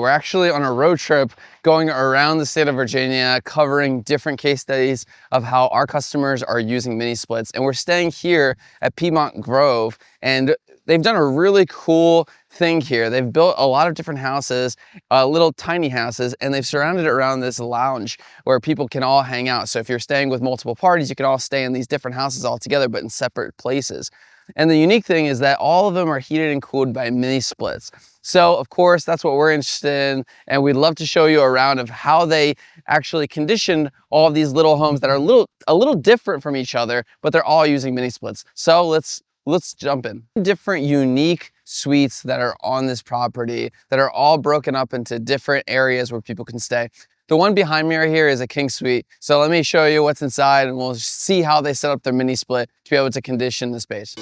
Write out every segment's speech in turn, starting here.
We're actually on a road trip going around the state of Virginia, covering different case studies of how our customers are using mini splits. And we're staying here at Piedmont Grove, and they've done a really cool thing here. They've built a lot of different houses, little tiny houses, and they've surrounded it around this lounge where people can all hang out. So if you're staying with multiple parties, you can all stay in these different houses all together, but in separate places. And the unique thing is that all of them are heated and cooled by mini splits. So of course, that's what we're interested in. And we'd love to show you around of how they actually conditioned all of these little homes that are a little different from each other, but they're all using mini splits. So let's jump in. Different unique suites that are on this property that are all broken up into different areas where people can stay. The one behind me right here is a king suite. So let me show you what's inside and we'll see how they set up their mini split to be able to condition the space.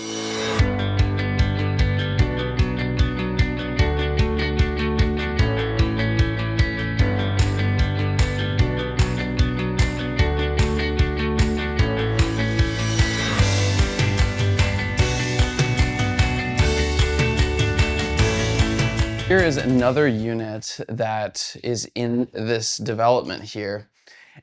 Here is another unit that is in this development here.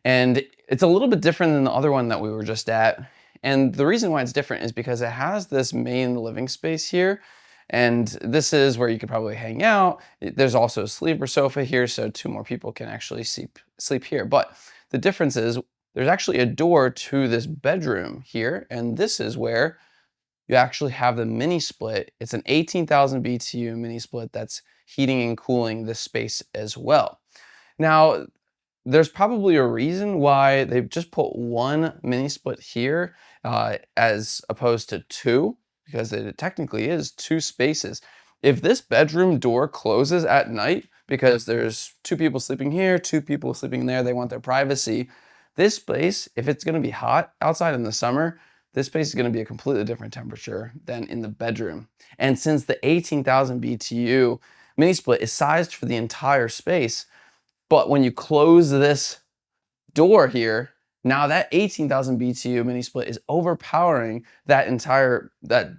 And it's a little bit different than the other one that we were just at. And the reason why it's different is because it has this main living space here. And this is where you could probably hang out. There's also a sleeper sofa here, so 2 more people can actually sleep here. But the difference is there's actually a door to this bedroom here. And this is where you actually have the mini split. It's an 18,000 BTU mini split that's heating and cooling this space as well. Now, there's probably a reason why they've just put 1 mini split here as opposed to 2, because it technically is 2 spaces. If this bedroom door closes at night because there's 2 people sleeping here, 2 people sleeping there, they want their privacy, this space, if it's gonna be hot outside in the summer, this space is going to be a completely different temperature than in the bedroom. And since the 18,000 BTU mini split is sized for the entire space, but when you close this door here, now that 18,000 BTU mini split is overpowering that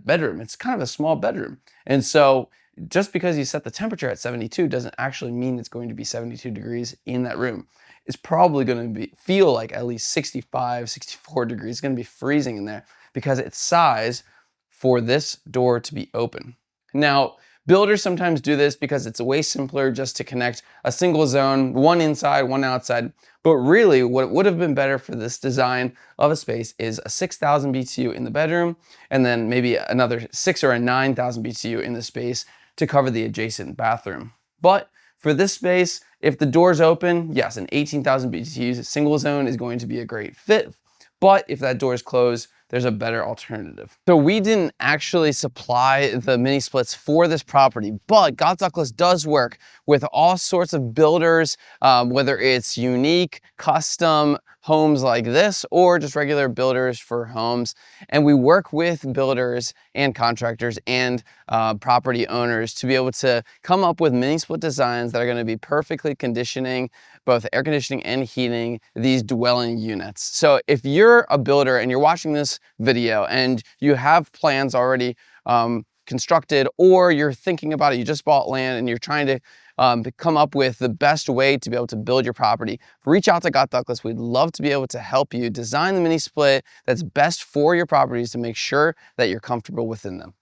bedroom. It's kind of a small bedroom. And so just because you set the temperature at 72 doesn't actually mean it's going to be 72 degrees in that room. It's probably going to feel like at least 65, 64 degrees. It's going to be freezing in there because it's sized for this door to be open. Now, builders sometimes do this because it's way simpler just to connect a single zone, 1 inside, 1 outside. But really, what would have been better for this design of a space is a 6,000 BTU in the bedroom, and then maybe another 6 or a 9,000 BTU in the space to cover the adjacent bathroom. But for this space, if the door's open, yes, an 18,000 BTU single zone is going to be a great fit. But if that door is closed, there's a better alternative. So we didn't actually supply the mini splits for this property, but Ductless does work with all sorts of builders, whether it's unique, custom homes like this, or just regular builders for homes. And we work with builders and contractors and property owners to be able to come up with mini split designs that are going to be perfectly conditioning, both air conditioning and heating, these dwelling units. So if you're a builder and you're watching this video and you have plans already constructed, or you're thinking about it, you just bought land and you're trying to come up with the best way to be able to build your property, reach out to Ductless. We'd love to be able to help you design the mini split that's best for your properties to make sure that you're comfortable within them.